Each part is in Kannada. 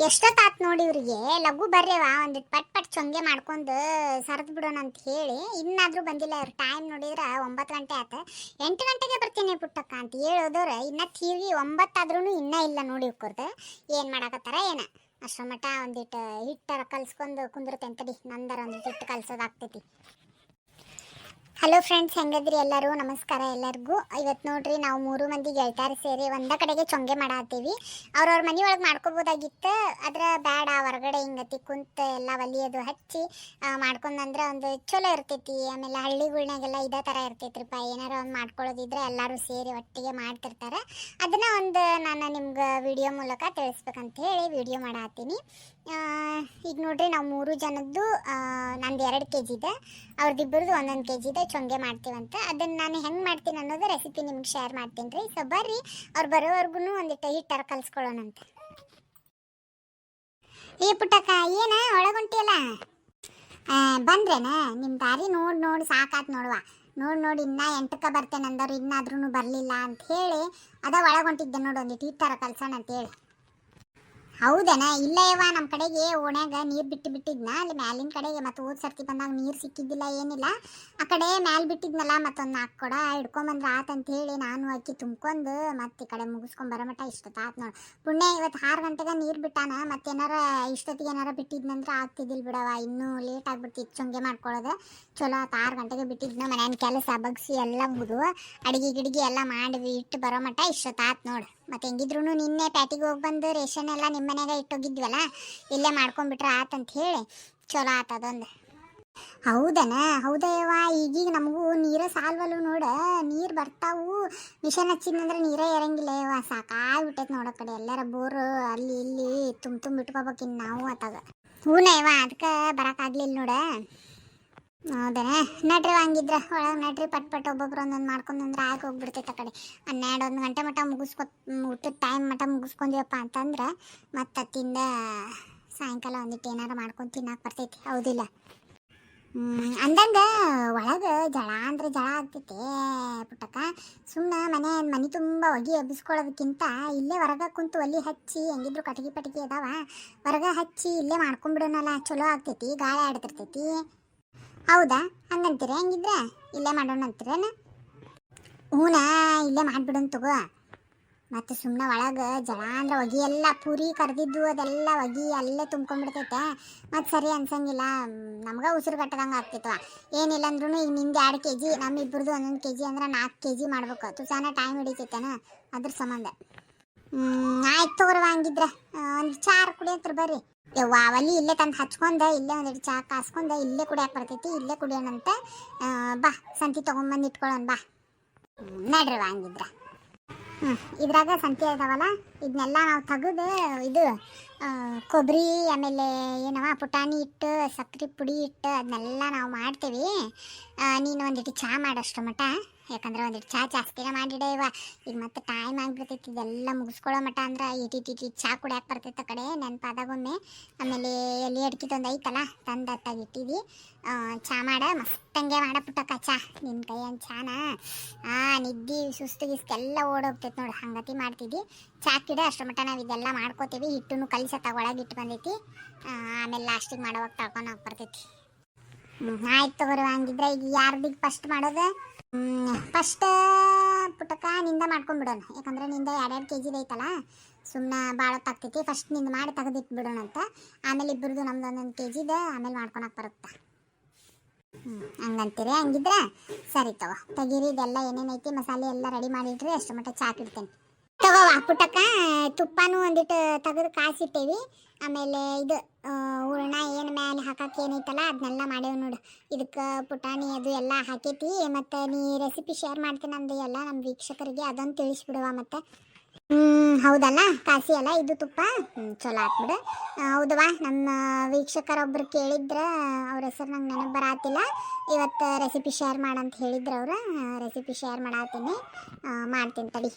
ಎಷ್ಟೊತ್ತಾತ್ ನೋಡಿ ಇವ್ರಿಗೆ ಲಘು ಬರ್ರೇವಾ ಒಂದಿಟ್ಟು ಪಟ್ ಪಟ್ ಚೊಂಗೆ ಮಾಡ್ಕೊಂಡು ಸರದ್ ಬಿಡೋಣ ಅಂತ ಹೇಳಿ ಇನ್ನಾದ್ರೂ ಬಂದಿಲ್ಲ. ಇವ್ರ ಟೈಮ್ ನೋಡಿದ್ರೆ 9 ಗಂಟೆ ಆತ. 8 ಗಂಟೆಗೆ ಬರ್ತೀನಿ ಪುಟ್ಟಕ್ಕ ಅಂತ ಹೇಳೋದವ್ರ ಇನ್ನ ತೀವಿ 9 ಆದ್ರೂ ಇನ್ನೂ ಇಲ್ಲ ನೋಡಿ ಇವ್ಕರ್ದು ಏನು ಮಾಡಕತ್ತಾರ ಏನ. ಅಷ್ಟರ ಮಟ್ಟ ಒಂದಿಟ್ಟು ಹಿಟ್ಟರ ಕಲ್ಸ್ಕೊಂಡು ಕುಂದಿರ್ತೇನೆ ತಡಿ, ನಂದರ ಒಂದಿಟ್ಟು ಹಿಟ್ಟು ಕಲ್ಸೋದಾಗ್ತೈತಿ. ಹಲೋ ಫ್ರೆಂಡ್ಸ್, ಹೆಂಗದ್ರಿ ಎಲ್ಲರೂ? ನಮಸ್ಕಾರ ಎಲ್ಲರಿಗೂ. ಇವತ್ತು ನೋಡ್ರಿ ನಾವು 3 ಮಂದಿ ಗೆಳತಿಯರು ಸೇರಿ ಒಂದ ಕಡೆಗೆ ಚೊಂಗೆ ಮಾಡತ್ತೀವಿ. ಅವ್ರವ್ರ ಮನೆಯೊಳಗೆ ಮಾಡ್ಕೋಬೋದಾಗಿತ್ತು, ಅದ್ರ ಬೇಡ ಹೊರಗಡೆ ಹಿಂಗತಿ ಕುಂತ ಎಲ್ಲ ಒಲಿಯೋದು ಹಚ್ಚಿ ಮಾಡ್ಕೊಂಡ್ರೆ ಒಂದು ಚಲೋ ಇರ್ತೈತಿ. ಆಮೇಲೆ ಹಳ್ಳಿಗಳ್ನಾಗೆಲ್ಲ ಇದೇ ಥರ ಇರ್ತೈತ್ರಿಪ್ಪ. ಏನಾರ ಒಂದು ಮಾಡ್ಕೊಳ್ಳೋದಿದ್ರೆ ಎಲ್ಲರೂ ಸೇರಿ ಒಟ್ಟಿಗೆ ಮಾಡ್ತಿರ್ತಾರೆ. ಅದನ್ನ ಒಂದು ನಾನು ನಿಮ್ಗೆ ವಿಡಿಯೋ ಮೂಲಕ ತಿಳಿಸ್ಬೇಕಂತ ಹೇಳಿ ವಿಡಿಯೋ ಮಾಡತ್ತೀನಿ. ಈಗ ನೋಡ್ರಿ ನಾವು 3 ಜನದ್ದು ನಂದು 2 kg ಇದೆ, ಅವ್ರದ್ದಿಬ್ಬರದು 1 kg ಇದೆ ಚೊಂಗೆ ಮಾಡ್ತೀವಂತ. ಅದನ್ನು ನಾನು ಹೆಂಗೆ ಮಾಡ್ತೀನಿ ಅನ್ನೋದು ರೆಸಿಪಿ ನಿಮ್ಗೆ ಶೇರ್ ಮಾಡ್ತೀನಿ ರೀ. ಸೊ ಬರ್ರಿ ಅವ್ರು ಬರೋವರೆಗೂ ಒಂದಿಟ್ಟು ಹಿಟ್ಟರ ಕಲ್ಸ್ಕೊಳ್ಳೋಣಂತ. ಏ ಪುಟ್ಟಕ್ಕ, ಏನ ಒಳಗೊಂಟಿಯಲ್ಲ? ಬಂದ್ರೇನ? ನಿಮ್ಮ ದಾರಿ ನೋಡಿ ಸಾಕಾತ್ ನೋಡುವ. ನೋಡಿ ಇನ್ನ 8ಕ್ಕೆ ಬರ್ತೇನೆ ಅಂದವ್ರು ಇನ್ನಾದ್ರೂ ಬರಲಿಲ್ಲ ಅಂತ ಹೇಳಿ ಅದ ಒಳಗೊಂಟಿದ್ದೆ ನೋಡು, ಒಂದಿಟ್ಟು ಹಿಟ್ಟರ ಕಲ್ಸೋಣ ಅಂತೇಳಿ. ಹೌದೇನ? ಇಲ್ಲ ಯವ್ವ, ನಮ್ಮ ಕಡೆಗೆ ಓಣ್ಯಾಗ ನೀರು ಬಿಟ್ಟಿದ್ನ ಅಲ್ಲಿ ಮ್ಯಾಲಿನ ಕಡೆಗೆ. ಮತ್ತು ಹೋದ ಸರ್ತಿ ಬಂದಾಗ ನೀರು ಸಿಕ್ಕಿದ್ದಿಲ್ಲ ಏನಿಲ್ಲ. ಆ ಕಡೆ ಮ್ಯಾಲೆ ಬಿಟ್ಟಿದ್ನಲ್ಲ, ಮತ್ತೊಂದು 4 ಕೊಡ ಹಿಡ್ಕೊಂಬಂದ್ರೆ ಆತಂತ ಹೇಳಿ ನಾನು ಅಕ್ಕಿ ತುಂಬ್ಕೊಂಡು ಮತ್ತೆ ಈ ಕಡೆ ಮುಗಿಸ್ಕೊಂಡು ಬರೋ ಇಷ್ಟೊತ್ತಾತು ನೋಡಿ. ಪುಣ್ಯ ಇವತ್ತು 6 ಗಂಟೆಗೆ ನೀರು ಬಿಟ್ಟಾನ. ಮತ್ತೇನಾರ ಇಷ್ಟೊತ್ತಿಗೆ ಏನಾರ ಬಿಟ್ಟಿದ್ನಂದ್ರೆ ಆಗ್ತಿದ್ದಿಲ್ಲ ಬಿಡವ, ಇನ್ನೂ ಲೇಟ್ ಆಗ್ಬಿಡ್ತಿತ್ತು ಚೊಂಗೆ ಮಾಡ್ಕೊಳ್ಳೋದು. ಚಲೋ ಆತು 6 ಗಂಟೆಗೆ ಬಿಟ್ಟಿದ್ನ. ಮನೆಯ ಕೆಲಸ ಬಗ್ಸಿ ಎಲ್ಲ ಮುಗಿದು ಅಡಿಗೆ ಗಿಡಿಗೆ ಎಲ್ಲ ಮಾಡಿ ಇಟ್ಟು ಬರೋ ಇಷ್ಟೊತ್ತಾತು ನೋಡಿ. ಮತ್ತು ಹೆಂಗಿದ್ರು ನಿನ್ನೆ ಪ್ಯಾಟಿಗೆ ಹೋಗಿ ಬಂದು ರೇಷನ್ ಎಲ್ಲ ನಿಮ್ಮ ಮನೆಯಾಗ ಇಟ್ಟೋಗಿದ್ವಲ್ಲ, ಇಲ್ಲೇ ಮಾಡ್ಕೊಂಡ್ಬಿಟ್ರೆ ಆತಂತ ಹೇಳಿ ಚಲೋ ಆತದೊಂದು. ಹೌದಯ್ಯವ, ಈಗೀಗ ನಮಗೂ ನೀರೇ ಸಾಲ್ವಲ್ಲು ನೋಡ. ನೀರು ಬರ್ತಾವು, ಮಿಷನ್ ಹಚ್ಚಿದ್ನಂದ್ರೆ ನೀರೇ ಇರಂಗಿಲ್ಲ ಯವ್ವ. ಸಾಕಾಗ್ಬಿಟ್ಟೈತೆ ನೋಡೋ ಕಡೆ ಎಲ್ಲಾರ ಬೋರು ಅಲ್ಲಿ ಇಲ್ಲಿ ತುಂಬಿಟ್ಕೋಬೇಕಿನ್ನು ನಾವು ಅತ್ತಾಗ. ಹೂನಯ್ಯವ, ಅದಕ್ಕೆ ಬರೋಕ್ಕಾಗ್ಲಿಲ್ಲ ನೋಡ. ಹೌದಾ? ನಡ್ರಿ ಹಂಗಿದ್ರೆ ಒಳಗೆ ನಡ್ರಿ, ಪಟ್ ಒಬ್ಬೊಬ್ರು ಒಂದೊಂದು ಮಾಡ್ಕೊಂಡ್ರೆ ಆಗಿ ಹೋಗ್ಬಿಡ್ತೈತೆ ಆ ಕಡೆ. 12-1 ಗಂಟೆ ಮಟ್ಟ ಊಟದ ಟೈಮ್ ಮಟ್ಟ ಮುಗಿಸ್ಕೊಂತೀವಪ್ಪ ಅಂತಂದ್ರೆ ಮತ್ತೆ ಅತ್ತಿಂದ ಸಾಯಂಕಾಲ ಒಂದಿಟ್ಟು ಏನಾರು ಮಾಡ್ಕೊಂಡು ತಿನ್ನಕ್ಕೆ ಬರ್ತೈತಿ. ಹೌದಿಲ್ಲ? ಅಂದಂಗೆ ಒಳಗೆ ಜಳ ಅಂದ್ರೆ ಜಳ ಆಗ್ತೈತೆ ಪುಟ್ಟಕ್ಕ. ಸುಮ್ಮನೆ ಮನೆ ತುಂಬ ಹೊಗೆ ಎಬ್ಬಿಸ್ಕೊಳ್ಳೋದಕ್ಕಿಂತ ಇಲ್ಲೇ ಹೊರಗೆ ಕುಂತು ಒಲಿ ಹಚ್ಚಿ, ಹೆಂಗಿದ್ರು ಕಟ್ಗೆ ಪಟ್ಗೆ ಅದಾವ, ಹೊರಗೆ ಹಚ್ಚಿ ಇಲ್ಲೇ ಮಾಡ್ಕೊಂಡ್ಬಿಡೋಣಲ್ಲ, ಚಲೋ ಆಗ್ತೈತಿ, ಗಾಳಿ ಆಡ್ತಿರ್ತೈತಿ. ಹೌದಾ? ಹಂಗಂತೀರ? ಹೆಂಗಿದ್ರೆ ಇಲ್ಲೇ ಮಾಡೋಣ ಅಂತೀರೇನು? ಹೂನಾ, ಇಲ್ಲೇ ಮಾಡಿಬಿಡೋಣ ತಗೋ. ಮತ್ತು ಸುಮ್ಮನೆ ಒಳಗೆ ಜಳ ಅಂದ್ರೆ ಹೊಗೆ ಎಲ್ಲ ಪೂರಿ ಕರೆದಿದ್ದು ಅದೆಲ್ಲ ಹೊಗೆ ಅಲ್ಲೇ ತುಂಬ್ಕೊಂಡ್ಬಿಡ್ತೈತೆ. ಮತ್ತು ಸರಿ ಅನ್ಸಂಗಿಲ್ಲ, ನಮ್ಗೆ ಉಸಿರು ಕಟ್ಟದಂಗೆ ಆಗ್ತೈತವ. ಏನಿಲ್ಲ ಅಂದ್ರೂ ಈಗ ನಿಂದು 2 kg, ನಮ್ಮಿಬ್ಬರದು 1 kg ಅಂದ್ರೆ 4 kg ಮಾಡ್ಬೇಕು. ತುಸಾನ ಟೈಮ್ ಹಿಡಿತೈತೇನ, ಅದ್ರ ಸಂಬಂಧ. ಆಯ್ತು ತಗೋರವ, ಹಂಗಿದ್ರೆ ಒಂದು ಚಾರ್ ಕುಡಿಯತ್ರ ಬರ್ರಿ. ಯವ್ವ, ಒಲಿ ಇಲ್ಲೇ ತಂದು ಹಚ್ಕೊಂಡೆ, ಇಲ್ಲೇ ಒಂದೆರಡು ಚಾ ಕಾಸ್ಕೊಂಡೆ ಇಲ್ಲೇ ಕುಡಿಯಕ್ಕೆ ಬರ್ತೈತಿ, ಇಲ್ಲೇ ಕುಡಿಯೋಣಂತೆ. ಬಾ ಸಂತಿ ತೊಗೊಂಬಂದು ಇಟ್ಕೊಳ್ಳೋಣ ಬಾ. ನಡ್ರವ ಹಂಗಿದ್ರೆ. ಇದ್ರಾಗ ಸಂತಿ ಇದಾವಲ್ಲ, ಇದನ್ನೆಲ್ಲ ನಾವು ತೆಗೆದು ಇದು ಕೊಬ್ಬರಿ, ಆಮೇಲೆ ಏನವ ಪುಟಾಣಿ ಹಿಟ್ಟು, ಸಕ್ಕರೆ ಪುಡಿ ಹಿಟ್ಟು ಅದನ್ನೆಲ್ಲ ನಾವು ಮಾಡ್ತೀವಿ. ನೀನು ಒಂದಿಟ್ಟು ಚಹಾ ಮಾಡಷ್ಟು ಮಟ, ಯಾಕಂದ್ರೆ ಒಂದಿಟ್ಟು ಚಹಾ ಜಾಸ್ತಿನೇ ಮಾಡಿಡೆ ಇವ. ಈಗ ಮತ್ತೆ ಟೈಮ್ ಆಗಿಬಿಡ್ತೈತಿ, ಇದೆಲ್ಲ ಮುಗಿಸ್ಕೊಳ್ಳೋ ಮಟ ಅಂದ್ರೆ ಇಟಿ ಚಹಾ ಕುಡಿಯಕ್ಕೆ ಬರ್ತೈತೆ ಆ ಕಡೆ ನೆನಪಾದಾಗೊಮ್ಮೆ. ಆಮೇಲೆ ಎಲ್ಲಿ ಅಡ್ಕಿದೊಂದು ಐತಲ್ಲ ತಂದು ಅತ್ತಾಗ ಇಟ್ಟಿದ್ವಿ. ಚಹಾ ಮಾಡ, ಮಸ್ತಂಗೆ ಮಾಡ ಪುಟ್ಟಕ್ಕ ಚಹಾ. ನಿನ್ನ ಕೈಯಂದು ಚಾನ ನಿದ್ದೆ ಸುಸ್ತು ಗಿಸ್ತೆಲ್ಲ ಓಡೋಗ್ತೈತೆ ನೋಡಿ, ಹಂಗತಿ ಮಾಡ್ತಿದ್ವಿ. ಚಹಾ ಕಿಡ ಅಷ್ಟರ ಮಟ್ಟ ನಾವು ಇದೆಲ್ಲ ಮಾಡ್ಕೋತೀವಿ. ಹಿಟ್ಟನ್ನು ಕಲಿಸತ್ತಾಗ ಒಳಗೆ ಇಟ್ಟು ಬಂದೈತಿ, ಆಮೇಲೆ ಲಾಸ್ಟಿಗೆ ಮಾಡೋವಾಗ ತಳ್ಕೊಂಡು ಬರ್ತೈತಿ. ಆಯ್ತು ತಗೋರಿ, ಹಂಗಿದ್ರೆ ಈಗ ಯಾರ್ದಿಗೆ ಫಸ್ಟ್ ಮಾಡೋದು? ಫಸ್ಟ್ ಪುಟ್ಟಕ್ಕ ನಿಂದ ಮಾಡ್ಕೊಂಡ್ಬಿಡೋಣ, ಯಾಕಂದ್ರೆ ನಿಂದ 2 kg ಐತಲ್ಲ, ಸುಮ್ಮನೆ ಭಾಳ ಹೊತ್ತಾಗ್ತೈತಿ. ಫಸ್ಟ್ ನಿಂದ ಮಾಡಿ ತೆಗೆದಿಟ್ಬಿಡೋಣ ಅಂತ, ಆಮೇಲೆ ಇಬ್ಬರದು ನಮ್ದು 1 kg ಇದೆ, ಆಮೇಲೆ ಮಾಡ್ಕೊಳಕ್ಕೆ ಬರುತ್ತೆ. ಹಂಗಂತೀರಿ? ಹಂಗಿದ್ರೆ ಸರಿ ತಗೋ, ತೆಗೀರಿ. ಇದೆಲ್ಲ ಏನೇನೈತಿ ಮಸಾಲೆ ಎಲ್ಲ ರೆಡಿ ಮಾಡಿಟ್ರಿ, ಅಷ್ಟು ಮಟ್ಟ ಚಾಕಿಡ್ತೇನೆ ತಗೋವಾ. ಪುಟ್ಟಕ್ಕ ತುಪ್ಪನೂ ಒಂದಿಟ್ಟು ತೆಗೆದು ಕಾಸಿಟ್ಟೇವಿ. ಆಮೇಲೆ ಇದು ಹೂರಣ ಏನು ಮೇಲೆ ಹಾಕಕ್ಕೆ ಏನೈತಲ್ಲ ಅದನ್ನೆಲ್ಲ ಮಾಡೇವಿ ನೋಡು. ಇದಕ್ಕೆ ಪುಟಾಣಿ ಅದು ಎಲ್ಲ ಹಾಕೈತಿ. ಮತ್ತು ನೀ ರೆಸಿಪಿ ಶೇರ್ ಮಾಡ್ತೀನಿ ಅಂದು ಎಲ್ಲ ನಮ್ಮ ವೀಕ್ಷಕರಿಗೆ ಅದನ್ನು ತಿಳಿಸ್ಬಿಡುವ. ಮತ್ತು ಹೌದಲ್ಲ, ಕಾಸಿ ಅಲ್ಲ ಇದು ತುಪ್ಪ, ಚಲೋ ಹಾಕ್ಬಿಡು. ಹೌದವಾ, ನಮ್ಮ ವೀಕ್ಷಕರೊಬ್ಬರು ಕೇಳಿದ್ರೆ ಅವ್ರ ಹೆಸರು ನಂಗೆ ನೆನಪು ಬರಾತಿಲ್ಲ. ಇವತ್ತು ರೆಸಿಪಿ ಶೇರ್ ಮಾಡಂತ ಹೇಳಿದ್ರು ಅವರು. ರೆಸಿಪಿ ಶೇರ್ ಮಾಡತ್ತೀನಿ, ಮಾಡ್ತೀನಿ ತಡಿ.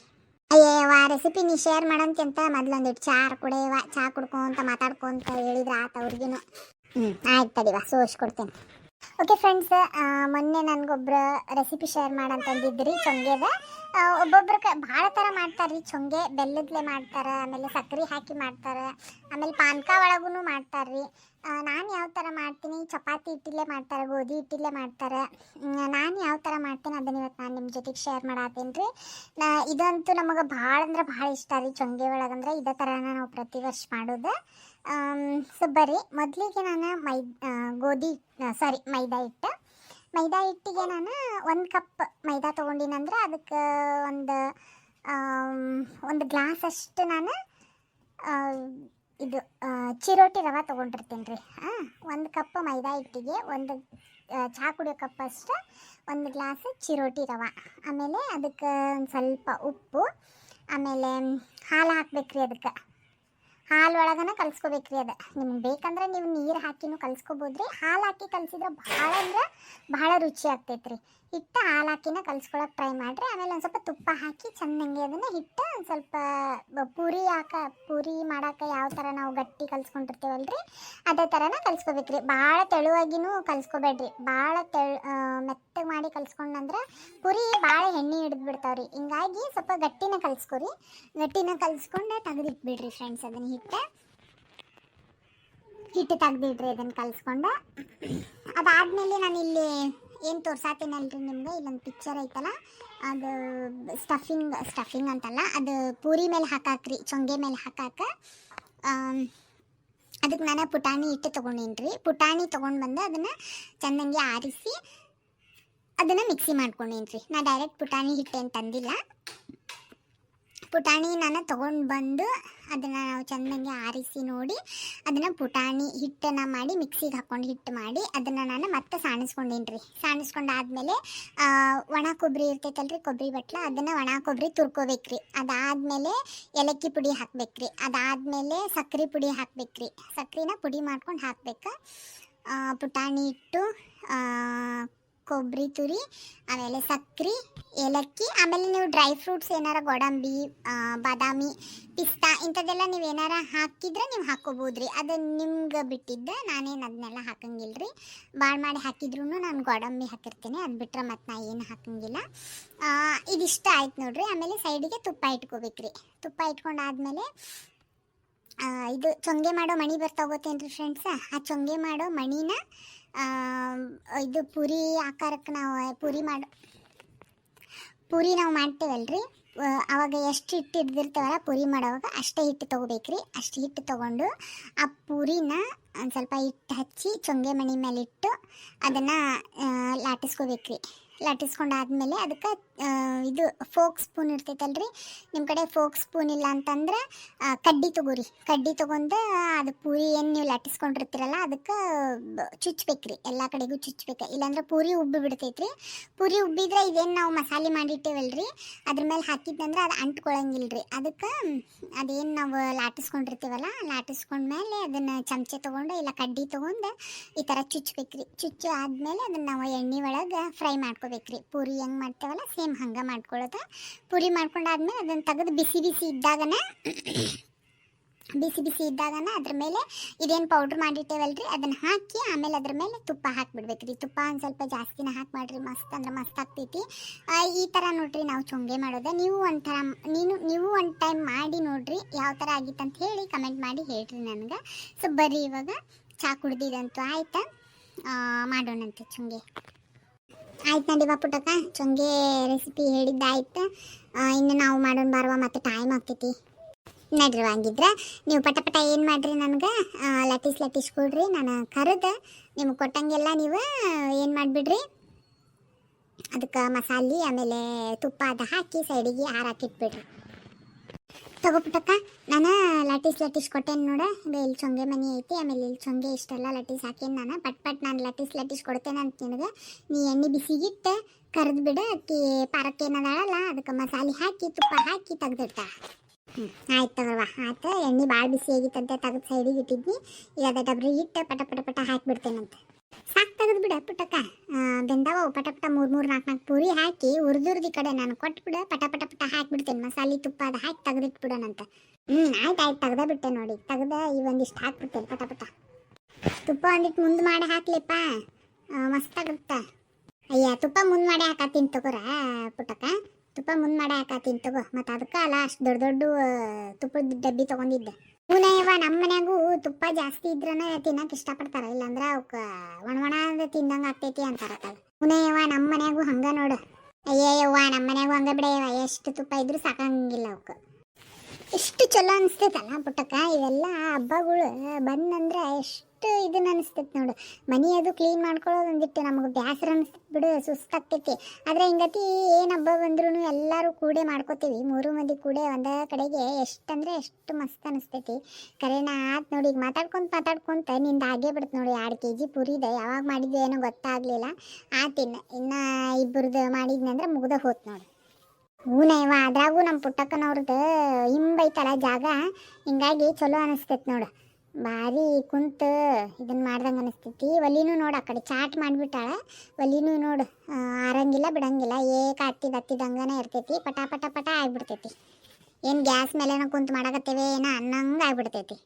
ಅಯ್ಯವ್ವ, ರೆಸಿಪಿ ನೀ ಶೇರ್ ಮಾಡಂತ ಮೊದಲೊಂದಿಟ್ಟು ಚಾರ್ ಕುಡಿಯವ, ಚಹಾ ಕುಡ್ಕೊಂತ ಮಾತಾಡ್ಕೊಂತ ಹೇಳಿದ್ರೆ ಆತ ಅವ್ರಿಗೇನು. ಆಯ್ತು ತಡಿವಾ, ಸೋಸ್ಕೊಡ್ತೇನೆ. ಓಕೆ ಫ್ರೆಂಡ್ಸ್, ಮೊನ್ನೆ ನನಗೊಬ್ರು ರೆಸಿಪಿ ಶೇರ್ ಮಾಡಂತಂದಿದ್ರಿ ಚೊಂಗೆದ. ಒಬ್ಬೊಬ್ರು ಭಾಳ ಥರ ಮಾಡ್ತಾರೆ ರೀ ಚೊಂಗೆ. ಬೆಲ್ಲದ್ಲೆ ಮಾಡ್ತಾರೆ, ಆಮೇಲೆ ಸಕ್ಕರೆ ಹಾಕಿ ಮಾಡ್ತಾರೆ, ಆಮೇಲೆ ಪಾನಕ ಒಳಗೂ ಮಾಡ್ತಾರೆ ರೀ. ನಾನು ಯಾವ ಥರ ಮಾಡ್ತೀನಿ, ಚಪಾತಿ ಹಿಟ್ಟಿಲ್ಲೇ ಮಾಡ್ತಾರೆ, ಗೋಧಿ ಹಿಟ್ಟಿಲ್ಲೇ ಮಾಡ್ತಾರೆ. ನಾನು ಯಾವ ಥರ ಮಾಡ್ತೀನಿ ಅದನ್ನ ಇವತ್ತು ನಾನು ನಿಮ್ಮ ಜೊತೆಗೆ ಶೇರ್ ಮಾಡತ್ತೀನಿ ರೀ. ಇದಂತೂ ನಮಗೆ ಭಾಳ ಅಂದ್ರೆ ಭಾಳ ಇಷ್ಟ ರೀ. ಚೊಂಗೆ ಒಳಗಂದ್ರೆ ಇದೇ ಥರನ ನಾವು ಪ್ರತಿ ವರ್ಷ ಮಾಡೋದು. ಸೊ ಬರ್ರಿ, ಮೊದಲಿಗೆ ನಾನು ಮೈದಾ ಹಿಟ್ಟಿಗೆ ನಾನು 1 ಕಪ್ ಮೈದಾ ತೊಗೊಂಡಿನಂದ್ರೆ ಅದಕ್ಕೆ ಒಂದು ಗ್ಲಾಸ್ ಅಷ್ಟು ನಾನು ಇದು ಚಿರೋಟಿ ರವೆ ತೊಗೊಂಡಿರ್ತೀನಿ ರೀ. 1 ಕಪ್ ಮೈದಾ ಹಿಟ್ಟಿಗೆ ಒಂದು ಚಹಾ ಕುಡಿಯೋ ಕಪ್ ಅಷ್ಟು 1 ಗ್ಲಾಸ್ ಚಿರೋಟಿ ರವೆ. ಆಮೇಲೆ ಅದಕ್ಕೆ ಒಂದು ಸ್ವಲ್ಪ ಉಪ್ಪು, ಆಮೇಲೆ ಹಾಲು ಹಾಕ್ಬೇಕ್ರಿ. ಅದಕ್ಕೆ ಹಾಲು ಒಳಗನ ಕಲ್ಸ್ಕೊಬೇಕ್ರಿ. ಅದು ನಿಮ್ಗೆ ಬೇಕಂದ್ರೆ ನೀವು ನೀರು ಹಾಕಿನೂ ಕಲ್ಸ್ಕೊಬೋದ್ರಿ. ಹಾಲು ಹಾಕಿ ಕಲಸಿದ್ರೆ ಭಾಳ ಅಂದ್ರೆ ಭಾಳ ರುಚಿ ಆಗ್ತೈತೆ ರೀ. ಹಿಟ್ಟು ಹಾಲು ಹಾಕಿನ ಕಲ್ಸ್ಕೊಳಕ್ಕೆ ಟ್ರೈ ಮಾಡಿರಿ. ಆಮೇಲೆ ಒಂದು ಸ್ವಲ್ಪ ತುಪ್ಪ ಹಾಕಿ ಚೆನ್ನಾಗಿ ಅದನ್ನು ಹಿಟ್ಟು ಒಂದು ಸ್ವಲ್ಪ ಪೂರಿ ಮಾಡೋಕೆ ಯಾವ ಥರ ನಾವು ಗಟ್ಟಿ ಕಲ್ಸ್ಕೊಂಡಿರ್ತೀವಲ್ರಿ ಅದೇ ಥರನ ಕಲ್ಸ್ಕೊಬೇಕ್ರಿ. ಭಾಳ ತೆಳುವಾಗಿನೂ ಕಲ್ಸ್ಕೊಬೇಡ್ರಿ. ಭಾಳ ಮೆತ್ತಗೆ ಮಾಡಿ ಕಲ್ಸ್ಕೊಂಡ್ರೆ ಪೂರಿ ಭಾಳ ಎಣ್ಣೆ ಹಿಡಿದು ಬಿಡ್ತಾವ್ರಿ. ಹಿಂಗಾಗಿ ಸ್ವಲ್ಪ ಗಟ್ಟಿನ ಕಲ್ಸ್ಕೊರಿ. ಗಟ್ಟಿನ ಕಲ್ಸ್ಕೊಂಡು ತೆಗೆದಿಟ್ಬಿಡ್ರಿ ಫ್ರೆಂಡ್ಸ್. ಅದನ್ನು ಹಿಟ್ಟು ತೆಗ್ದಿಡ್ರಿ. ಅದನ್ನು ಕಲ್ಸ್ಕೊಂಡು ಅದಾದಮೇಲೆ ನಾನು ಇಲ್ಲಿ ಏನು ತೋರ್ಸಾತೀನಲ್ರಿ ನಿಮ್ಗೆ, ಇಲ್ಲೊಂದು ಪಿಕ್ಚರ್ ಐತಲ್ಲ, ಅದು ಸ್ಟಫಿಂಗ್ ಅಂತಲ್ಲ, ಅದು ಪೂರಿ ಮೇಲೆ ಹಾಕಾಕ್ರಿ, ಚೊಂಗೆ ಮೇಲೆ ಹಾಕಾಕ. ಅದಕ್ಕೆ ನಾನು ಪುಟಾಣಿ ಹಿಟ್ಟು ತೊಗೊಂಡೀನಿ ರೀ. ಪುಟಾಣಿ ತೊಗೊಂಡು ಬಂದು ಅದನ್ನು ಚೆನ್ನಾಗಿ ಆರಿಸಿ ಅದನ್ನು ಮಿಕ್ಸಿ ಮಾಡ್ಕೊಂಡೀನಿ ರೀ. ನಾನು ಡೈರೆಕ್ಟ್ ಪುಟಾಣಿ ಹಿಟ್ಟು ಏನು ತಂದಿಲ್ಲ. ಪುಟಾಣಿ ನಾನು ತೊಗೊಂಡು ಬಂದು ಅದನ್ನು ನಾವು ಚೆನ್ನಾಗಿ ಆರಿಸಿ ನೋಡಿ ಅದನ್ನು ಪುಟಾಣಿ ಹಿಟ್ಟನ್ನು ಮಾಡಿ ಮಿಕ್ಸಿಗೆ ಹಾಕ್ಕೊಂಡು ಹಿಟ್ಟು ಮಾಡಿ ಅದನ್ನು ನಾನು ಮತ್ತೆ ಸಾಣಿಸ್ಕೊಂಡೀನಿ ರೀ. ಸಾಣಿಸ್ಕೊಂಡಾದ್ಮೇಲೆ ಒಣ ಕೊಬ್ಬರಿ ಇರ್ತೈತಲ್ರಿ, ಕೊಬ್ಬರಿ ಬಟ್ಲ, ಅದನ್ನು ಒಣ ಕೊಬ್ಬರಿ ತುರ್ಕೋಬೇಕ್ರಿ. ಅದಾದಮೇಲೆ ಏಲಕ್ಕಿ ಪುಡಿ ಹಾಕ್ಬೇಕ್ರಿ. ಅದಾದಮೇಲೆ ಸಕ್ಕರೆ ಪುಡಿ ಹಾಕ್ಬೇಕ್ರಿ. ಸಕ್ಕರೆನ ಪುಡಿ ಮಾಡ್ಕೊಂಡು ಹಾಕ್ಬೇಕು. ಪುಟಾಣಿ ಹಿಟ್ಟು, ಕೊಬ್ಬರಿ ತುರಿ, ಆಮೇಲೆ ಸಕ್ಕರೆ, ಏಲಕ್ಕಿ, ಆಮೇಲೆ ನೀವು ಡ್ರೈ ಫ್ರೂಟ್ಸ್ ಏನಾರ ಗೋಡಂಬಿ, ಬಾದಾಮಿ, ಪಿಸ್ತಾ ಇಂಥದ್ದೆಲ್ಲ ನೀವು ಏನಾರ ಹಾಕಿದ್ರೆ ನೀವು ಹಾಕ್ಕೋಬೋದ್ರಿ. ಅದು ನಿಮ್ಗೆ ಬಿಟ್ಟಿದ್ದ. ನಾನೇನು ಅದನ್ನೆಲ್ಲ ಹಾಕಂಗಿಲ್ಲ ರೀ. ಭಾಳ ಮಾಡಿ ಹಾಕಿದ್ರೂ ನಾನು ಗೋಡಂಬಿ ಹಾಕಿರ್ತೀನಿ. ಅದು ಬಿಟ್ಟರೆ ಮತ್ತು ನಾ ಏನು ಹಾಕಂಗಿಲ್ಲ. ಇದಿಷ್ಟ ಆಯ್ತು ನೋಡ್ರಿ. ಆಮೇಲೆ ಸೈಡಿಗೆ ತುಪ್ಪ ಇಟ್ಕೋಬೇಕ್ರಿ. ತುಪ್ಪ ಇಟ್ಕೊಂಡಾದ್ಮೇಲೆ ಇದು ಚೊಂಗೆ ಮಾಡೋ ಮಣಿ ಬರ್ತಾಗೋತೇನು ರೀ ಫ್ರೆಂಡ್ಸ, ಆ ಚೊಂಗೆ ಮಾಡೋ ಮಣಿನ ಇದು ಪೂರಿ ಆಕಾರಕ್ಕೆ ನಾವು ಪೂರಿ ನಾವು ಮಾಡ್ತೇವಲ್ರಿ, ಆವಾಗ ಎಷ್ಟು ಹಿಟ್ಟು ಹಿಡ್ದಿರ್ತೇವಲ್ಲ ಪೂರಿ ಮಾಡೋವಾಗ ಅಷ್ಟೇ ಹಿಟ್ಟು ತೊಗೋಬೇಕ್ರಿ. ಅಷ್ಟು ಹಿಟ್ಟು ತೊಗೊಂಡು ಆ ಪೂರಿನ ಒಂದು ಸ್ವಲ್ಪ ಹಿಟ್ಟು ಹಚ್ಚಿ ಚೊಂಗೆ ಮಣಿ ಮೇಲೆ ಇಟ್ಟು ಅದನ್ನು ಲಾಟಿಸ್ಕೋಬೇಕ್ರಿ. ಲಟ್ಟಿಸ್ಕೊಂಡಾದ್ಮೇಲೆ ಅದಕ್ಕೆ ಇದು ಫೋಕ್ ಸ್ಪೂನ್ ಇರ್ತೈತಲ್ರಿ, ನಿಮ್ಮ ಕಡೆ ಫೋಕ್ ಸ್ಪೂನ್ ಇಲ್ಲ ಅಂತಂದ್ರೆ ಕಡ್ಡಿ ತೊಗೋರಿ. ಕಡ್ಡಿ ತೊಗೊಂಡು ಅದು ಪೂರಿ ಏನು ನೀವು ಲಟ್ಟಿಸ್ಕೊಂಡಿರ್ತೀರಲ್ಲ ಅದಕ್ಕೆ ಚುಚ್ಬೇಕ್ರಿ. ಎಲ್ಲ ಕಡೆಗೂ ಚುಚ್ಬೇಕು, ಇಲ್ಲಾಂದ್ರೆ ಪೂರಿ ಉಬ್ಬಿ ಬಿಡ್ತೈತ್ರಿ. ಪೂರಿ ಉಬ್ಬಿದ್ರೆ ಇದೇನು ನಾವು ಮಸಾಲೆ ಮಾಡಿಟ್ಟೇವಲ್ರಿ ಅದ್ರ ಮೇಲೆ ಹಾಕಿದ್ನಂದ್ರೆ ಅದು ಅಂಟ್ಕೊಳಂಗಿಲ್ರಿ. ಅದಕ್ಕೆ ಅದೇನು ನಾವು ಲಾಟಿಸ್ಕೊಂಡಿರ್ತೀವಲ್ಲ ಲಾಟಿಸ್ಕೊಂಡ್ಮೇಲೆ ಅದನ್ನು ಚಮಚೆ ತೊಗೊಂಡು ಇಲ್ಲ ಕಡ್ಡಿ ತೊಗೊಂಡು ಈ ಥರ ಚುಚ್ಬೇಕ್ರಿ. ಚುಚ್ಚು ಆದಮೇಲೆ ಅದನ್ನು ನಾವು ಎಣ್ಣೆ ಒಳಗೆ ಫ್ರೈ ಮಾಡ್ಕೋಬೇಕ್ರಿ. ಪೂರಿ ಹೆಂಗೆ ಮಾಡ್ತೇವಲ್ಲ ಸೇಮ್ ಹಂಗೆ ಮಾಡ್ಕೊಳ್ಳೋದು. ಪೂರಿ ಮಾಡ್ಕೊಂಡಾದ್ಮೇಲೆ ಅದನ್ನು ತೆಗೆದು ಬಿಸಿ ಬಿಸಿ ಇದ್ದಾಗನ ಅದ್ರ ಮೇಲೆ ಇದೇನು ಪೌಡ್ರ್ ಮಾಡಿಟ್ಟೇವಲ್ರಿ ಅದನ್ನು ಹಾಕಿ ಆಮೇಲೆ ಅದ್ರ ಮೇಲೆ ತುಪ್ಪ ಹಾಕಿಬಿಡ್ಬೇಕ್ರಿ. ತುಪ್ಪ ಒಂದು ಸ್ವಲ್ಪ ಜಾಸ್ತಿನ ಹಾಕಿ ಮಾಡಿರಿ, ಮಸ್ತ್ ಅಂದ್ರೆ ಮಸ್ತ್ ಆಗ್ತೈತಿ. ಈ ಥರ ನೋಡ್ರಿ ನಾವು ಚೊಂಗೆ ಮಾಡೋದು. ನೀವು ಒಂದು ಟೈಮ್ ಮಾಡಿ ನೋಡ್ರಿ ಯಾವ ಥರ ಆಗಿತ್ತು ಅಂತ ಹೇಳಿ ಕಮೆಂಟ್ ಮಾಡಿ ಹೇಳ್ರಿ ನನಗೆ. ಸೊ ಬರ್ರಿ ಇವಾಗ ಚಹಾ ಕುಡ್ದಿದಂತೂ ಆಯ್ತಾ, ಮಾಡೋಣಂತೆ ಚೊಂಗೆ. ಆಯ್ತು ನಡಿವಾ ಪುಟ್ಟಕ್ಕ, ಚೊಂಗೆ ರೆಸಿಪಿ ಹೇಳಿದ್ದಾಯ್ತು. ಇನ್ನು ನಾವು ಮಾಡೋಣ ಬಾರವ, ಮತ್ತೆ ಟೈಮ್ ಆಗ್ತೈತಿ. ನಡ್ರಿ ಹಂಗಿದ್ರೆ ನೀವು ಪಟ ಏನು ಮಾಡಿರಿ, ನನಗೆ ಲಟ್ಟಿಸ್ ಕೊಡ್ರಿ. ನಾನು ಕರೆದು ನಿಮ್ಗೆ ಕೊಟ್ಟಂಗೆಲ್ಲ ನೀವು ಏನು ಮಾಡಿಬಿಡ್ರಿ, ಅದಕ್ಕೆ ಮಸಾಲೆ ಆಮೇಲೆ ತುಪ್ಪ ಅದು ಹಾಕಿ ಸೈಡಿಗೆ ಹಾರಾಕಿಟ್ಬಿಡ್ರಿ. ತಗೋಬಿಟ್ಟಕ್ಕ ನಾನು ಲಟ್ಟಿಸ್ ಕೊಟ್ಟೇನು ನೋಡ. ಇಲ್ಲಿ ಚೊಂಗೆ ಮನಿ ಐತಿ, ಆಮೇಲೆ ಇಲ್ಲಿ ಚೊಂಗೆ ಇಷ್ಟೆಲ್ಲ ಲಟ್ಟಿಸ್ ಹಾಕೇನು ನಾನು. ಪಟ್ ನಾನು ಲಟ್ಟಿಸ್ ಕೊಡ್ತೇನೆ ಅಂತ ನಿನಗೆ. ನೀ ಎಣ್ಣೆ ಬಿಸಿಗಿಟ್ಟು ಕರೆದು ಬಿಡು. ಅಕ್ಕಿ ಪಾರಕ್ಕೆ ಏನದಾಳಲ್ಲ ಅದಕ್ಕೆ ಮಸಾಲೆ ಹಾಕಿ ತುಪ್ಪ ಹಾಕಿ ತೆಗ್ದಿಡ್ತಾ. ಆಯ್ತು ತಗೋವಾ. ಆಯ್ತು, ಎಣ್ಣೆ ಭಾಳ ಬಿಸಿ ಆಗಿತ್ತಂತೆ ತೆಗೆದು ಸೈಡಿಗೆ ಇಟ್ಟಿದ್ನಿ. ಈಗ ಅದ ಡಬ್ರಿ ಇಟ್ಟು ಪಟ ಹಾಕಿಬಿಡ್ತೇನಂತೆ. ಸಾಕು ತೆಗೆದು ಬಿಡ ಪುಟ್ಟಕ್ಕ, ಬೆಂದವ ಪಟ 3-4 ಪೂರಿ ಹಾಕಿ ಉರ್ದುರ್ದಿ ಕಡೆ ನಾನು ಕೊಟ್ಬಿಡು. ಪಟ ಹಾಕಿಬಿಡ್ತೇನೆ. ಮಸಾಲೆ ತುಪ್ಪ ಅದು ಹಾಕಿ ತೆಗೆದಿಟ್ಬಿಡೋಣಂತ. ಆಯ್ತು ತೆಗ್ದ ಬಿಟ್ಟೆ ನೋಡಿ. ತೆಗ್ದ ಒಂದಿಷ್ಟು ಹಾಕ್ಬಿಡ್ತೇನೆ ಪಟ. ತುಪ್ಪ ಒಂದಿಟ್ಟು ಮುಂದೆ ಮಾಡಿ ಹಾಕ್ಲಿಪ್ಪ, ಮಸ್ತಾಗಿರುತ್ತೆ. ಅಯ್ಯ ತುಪ್ಪ ಮುಂದೆ ಮಾಡಿ ಹಾಕತ್ತೀನಿ ತಗೋರ ಪುಟ್ಟಕ್ಕ. ತುಪ್ಪ ಮುಂದೆ ಮಾಡಿ ಹಾಕತ್ತೀನಿ ತಗೋ. ಮತ್ತು ಅದಕ್ಕೆ ಅಲ್ಲ ಅಷ್ಟು ದೊಡ್ಡ ದೊಡ್ಡ ತುಪ್ಪದ ಡಬ್ಬಿ ತೊಗೊಂಡಿದ್ದೆ. ಇವನಯ್ಯವ ನಮ್ಮ ಮನ್ಯಾಗೂ ತುಪ್ಪ ಜಾಸ್ತಿ ಇದ್ರನ ತಿನ್ನಕ್ಕೆ ಇಷ್ಟಪಡ್ತಾರೆ, ಇಲ್ಲಾಂದ್ರೆ ಅವಕ್ಕೆ ಒಣ ತಿಂದಂಗೆ ಆಗ್ತೈತಿ ಅಂತಾರ. ಇವನಯ್ಯವ ನಮ್ಮ ಮನ್ಯಾಗೂ ಹಂಗೆ ನೋಡು. ಅಯ್ಯಯ್ಯವ್ವ ನಮ್ಮ ಮನ್ಯಾಗೂ ಹಂಗೆ ಬಿಡಯ್ಯವ, ಎಷ್ಟು ತುಪ್ಪ ಇದ್ರೂ ಸಾಕಂಗಿಲ್ಲ ಅವಕ್ಕೆ. ಎಷ್ಟು ಚಲೋ ಅನಿಸ್ತೈತಲ್ಲ ಪುಟ್ಟಕ್ಕ, ಇವೆಲ್ಲ ಹಬ್ಬಗಳು ಬಂದಂದ್ರೆ ಎಷ್ಟು ಇದನ್ನ ಅನಿಸ್ತೈತೆ ನೋಡು. ಮನೆ ಅದು ಕ್ಲೀನ್ ಮಾಡ್ಕೊಳ್ಳೋದು ಒಂದಿಟ್ಟು ನಮಗೆ ಬೇಸರ ಅನಿಸ್ತೈತೆ ಬಿಡು, ಸುಸ್ತಾಗ್ತೈತಿ. ಆದರೆ ಹಿಂಗತಿ ಏನು ಹಬ್ಬ ಬಂದ್ರೂ ಎಲ್ಲರೂ ಕೂಡೆ ಮಾಡ್ಕೋತೀವಿ, 3 ಮಂದಿ ಕೂಡೆ ಒಂದೇ ಕಡೆಗೆ, ಎಷ್ಟಂದ್ರೆ ಎಷ್ಟು ಮಸ್ತ್ ಅನಿಸ್ತೈತಿ. ಕರೆನ ಆತು ನೋಡಿ. ಈಗ ಮಾತಾಡ್ಕೊಂತ ನಿಂದ ಆಗೇ ಬಿಡ್ತು ನೋಡಿ. 2 kg ಪುರಿದೆ, ಯಾವಾಗ ಮಾಡಿದ್ದೆ ಏನೋ ಗೊತ್ತಾಗಲಿಲ್ಲ. ಇನ್ನು ಇಬ್ಬರದ್ದು ಮಾಡಿದ್ನಂದ್ರೆ ಮುಗ್ದ ಹೋತ್ ನೋಡಿ. ಹೂನಯ್ಯವ ಅದ್ರಾಗೂ ನಮ್ಮ ಪುಟ್ಟಕ್ಕನವ್ರದ್ದು ಹಿಂಬೈತಲ್ಲ ಜಾಗ, ಹಿಂಗಾಗಿ ಚಲೋ ಅನಿಸ್ತೈತಿ ನೋಡು. ಭಾರಿ ಕುಂತು ಇದನ್ನು ಮಾಡ್ದಂಗೆ ಅನಿಸ್ತೈತಿ. ಒಲಿನೂ ನೋಡು ಆ ಕಡೆ ಚಾಟ್ ಮಾಡಿಬಿಟ್ಟಾಳೆ. ಒಲಿನೂ ನೋಡು ಆರಂಗಿಲ್ಲ ಬಿಡಂಗಿಲ್ಲ, ಹತ್ತಿದಂಗನೇ ಇರ್ತೈತಿ. ಪಟ ಪಟ ಪಟ ಆಗ್ಬಿಡ್ತೈತಿ. ಏನು ಗ್ಯಾಸ್ ಮೇಲೆನೋ ಕುಂತು ಮಾಡಕತ್ತೇವೆ ಏನೋ ಅನ್ನಂಗೆ ಆಗ್ಬಿಡ್ತೈತಿ.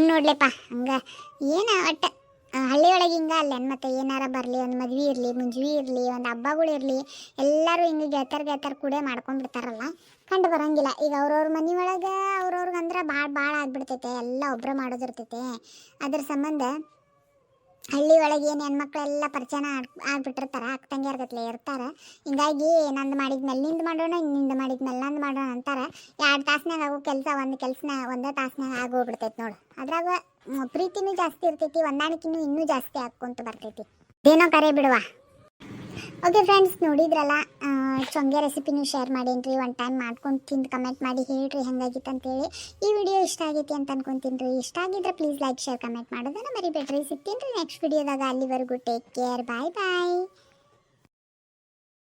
ನೋಡ್ಲೆಪ್ಪ ಹಂಗೆ ಏನು ಒಟ್ಟು ಹಳ್ಳಿ ಒಳಗೆ ಹಿಂಗೆ ಅಲ್ಲ. ಮತ್ತು ಏನಾರ ಬರಲಿ, ಒಂದು ಮದ್ವೆ ಇರಲಿ, ಮುಂಜಿ ಇರಲಿ, ಒಂದು ಹಬ್ಬಗಳು ಇರಲಿ, ಎಲ್ಲರೂ ಹಿಂಗೆ ಗೆಳತರ್ ಕೂಡ ಮಾಡ್ಕೊಂಡ್ಬಿಡ್ತಾರಲ್ಲ, ಕಂಡು ಬರೋಂಗಿಲ್ಲ. ಈಗ ಅವ್ರವ್ರ ಮನೆ ಒಳಗೆ ಅವ್ರವ್ರಿಗಂದ್ರೆ ಭಾಳ ಆಗ್ಬಿಡ್ತೈತೆ, ಎಲ್ಲ ಒಬ್ಬರು ಮಾಡೋದಿರ್ತೈತೆ. ಅದ್ರ ಸಂಬಂಧ ಹಳ್ಳಿ ಒಳಗೆ ಏನು ಹೆಣ್ಮಕ್ಳೆಲ್ಲ ಪರಿಚಯನ ಆಗ್ಬಿಟ್ಟಿರ್ತಾರೆ, ಅಕ್ಕ ತಂಗಿಯರ್ಗತ್ಲೆ ಇರ್ತಾರೆ. ಹಿಂಗಾಗಿ ನಂದು ಮಾಡಿದ್ಮೇಲೆ ನಿಂದು ಮಾಡೋಣ, ನಿಂದು ಮಾಡಿದ್ಮೇಲೆ ನಂದು ಮಾಡೋಣ ಅಂತಾರೆ. 2 ತಾಸ್ನಾಗ ಆಗೋ ಕೆಲಸ ಒಂದೇ ತಾಸ್ನಾಗ ಆಗೋಗ್ಬಿಡ್ತೈತೆ ನೋಡು. ಅದ್ರಾಗ ಪ್ರೀತಿನೂ ಜಾಸ್ತಿ ಇರ್ತೈತಿ, ಹೊಂದಾಣಿಕೆನೂ ಇನ್ನೂ ಜಾಸ್ತಿ ಹಾಕ್ಕೊಂತ ಬರ್ತೈತಿ. ಏನೋ ಕರೆ ಬಿಡುವ. ಓಕೆ ಫ್ರೆಂಡ್ಸ್, ನೋಡಿದ್ರಲ್ಲ, ಚೊಂಗೆ ರೆಸಿಪಿನೂ ಶೇರ್ ಮಾಡೀನಿ. ಒಂದು ಟೈಮ್ ಮಾಡ್ಕೊಂಡು ತಿಂದು ಕಮೆಂಟ್ ಮಾಡಿ ಹೇಳ್ರಿ ಹೆಂಗಾಗಿತ್ತು ಅಂತೇಳಿ. ಈ ವಿಡಿಯೋ ಇಷ್ಟ ಆಗೈತಿ ಅಂತ ಅನ್ಕೊಂತೀನಿ ರೀ. ಇಷ್ಟ ಆಗಿದ್ರೆ ಪ್ಲೀಸ್ ಲೈಕ್ ಶೇರ್ ಕಮೆಂಟ್ ಮಾಡೋದನ್ನ ಮರಿಬೇಡ್ರಿ. ಸಿಗ್ತೀನಿ ರೀ ನೆಕ್ಸ್ಟ್ ವಿಡಿಯೋದಾಗ. ಅಲ್ಲಿವರೆಗೂ ಟೇಕ್ ಕೇರ್, ಬಾಯ್ ಬಾಯ್.